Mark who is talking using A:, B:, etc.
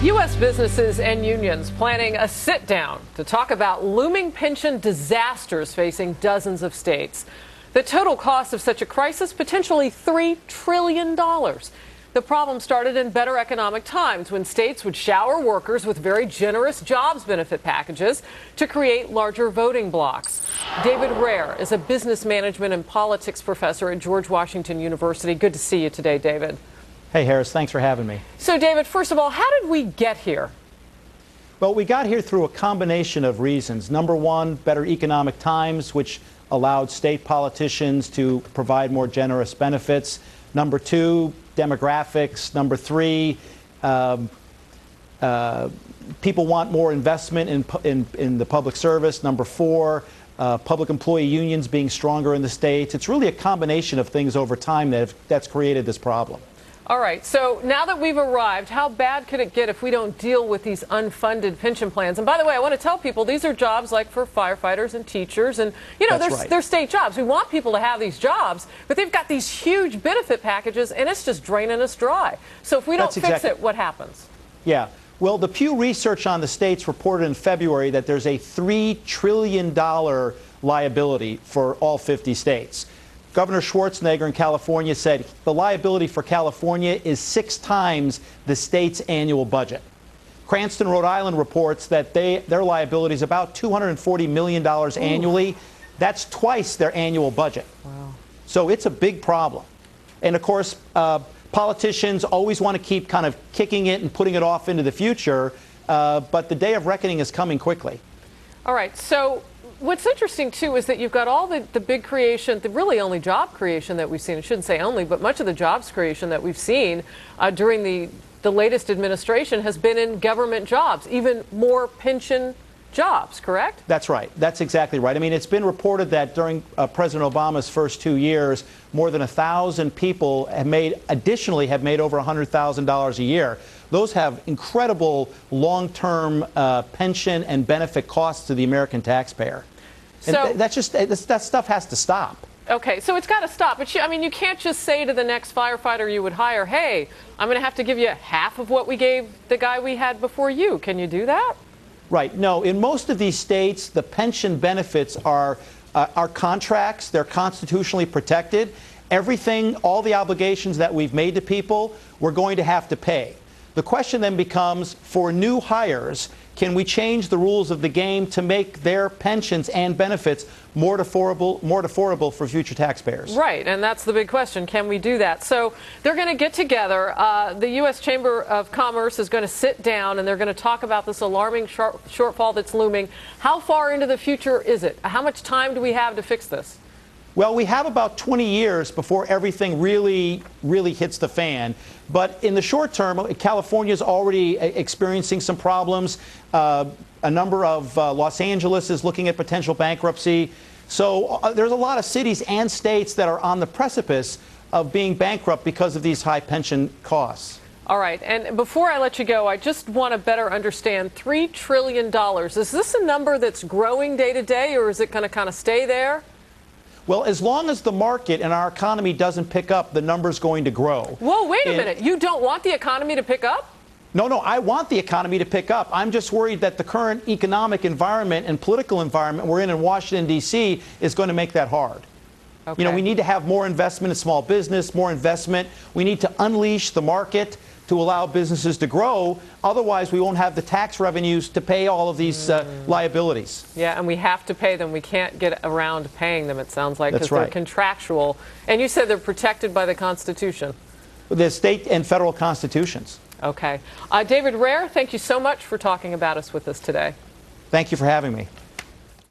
A: U.S. businesses and unions planning a sit-down to talk about looming pension disasters facing dozens of states. The total cost of such a crisis, potentially $3 trillion. The problem started in better economic times when states would shower workers with very generous jobs benefit packages to create larger voting blocks. David Rehr is a business management and politics professor at George Washington University. Good to see you today, David.
B: Hey, Harris, thanks for having me.
A: So, David, first of all, how did we get here?
B: Well, we got here through a combination of reasons. Number one, better economic times, which allowed state politicians to provide more generous benefits. Number two, demographics. Number three, people want more investment in the public service. Number four, public employee unions being stronger in the states. It's really a combination of things over time that's created this problem.
A: All right. So now that we've arrived, how bad could it get if we don't deal with these unfunded pension plans? And by the way, I want to tell people these are jobs like for firefighters and teachers. And, you know, they're state jobs. We want people to have these jobs, but they've got these huge benefit packages, and it's just draining us dry. So if we don't fix it, what happens?
B: Yeah. Well, the Pew Research on the states reported in February that there's a $3 trillion liability for all 50 states. Governor Schwarzenegger in California said the liability for California is 6 times the state's annual budget. Cranston, Rhode Island reports that their liability is about $240 million annually. That's twice their annual budget.
A: Wow.
B: So it's a big problem. And of course, politicians always want to keep kind of kicking it and putting it off into the future, but the day of reckoning is coming quickly.
A: All right. So what's interesting, too, is that you've got all the big creation, the really only job creation that we've seen. I shouldn't say only, but much of the jobs creation that we've seen during the latest administration has been in government jobs, even more pension jobs, correct? That's
B: right. That's exactly right. I mean, it's been reported that during President Obama's first 2 years, more than 1,000 people additionally have made over $100,000 a year. Those have incredible long-term pension and benefit costs to the American taxpayer.
A: So
B: and that stuff has to stop.
A: Okay, so it's got to stop. But I mean, you can't just say to the next firefighter you would hire, hey, I'm going to have to give you half of what we gave the guy we had before you. Can you do that?
B: Right. No, in most of these states, the pension benefits are contracts. They're constitutionally protected. Everything, all the obligations that we've made to people, we're going to have to pay. The question then becomes, for new hires, can we change the rules of the game to make their pensions and benefits more affordable for future taxpayers? Right,
A: and that's the big question. Can we do that? So they're going to get together. The U.S. Chamber of Commerce is going to sit down, and they're going to talk about this alarming shortfall that's looming. How far into the future is it? How much time do we have to fix this?
B: Well, we have about 20 years before everything really hits the fan. But in the short term, California is already experiencing some problems. A number of Los Angeles is looking at potential bankruptcy. So there's a lot of cities and states that are on the precipice of being bankrupt because of these high pension costs.
A: All right. And before I let you go, I just want to better understand $3 trillion. Is this a number that's growing day to day, or is it going to kind of stay there?
B: Well, as long as the market and our economy doesn't pick up, the number's going to grow.
A: Whoa, wait a minute. You don't want the economy to pick up?
B: No, I want the economy to pick up. I'm just worried that the current economic environment and political environment we're in Washington, D.C. is going to make that hard. Okay. You know, we need to have more investment in small business, more investment. We need to unleash the market to allow businesses to grow. Otherwise, we won't have the tax revenues to pay all of these liabilities.
A: Yeah, and we have to pay them. We can't get around paying them, it sounds like, because
B: right.
A: They're contractual. And you said they're protected by the Constitution.
B: The state and federal constitutions.
A: Okay. David Rehr, thank you so much for talking about us with us today.
B: Thank you for having me.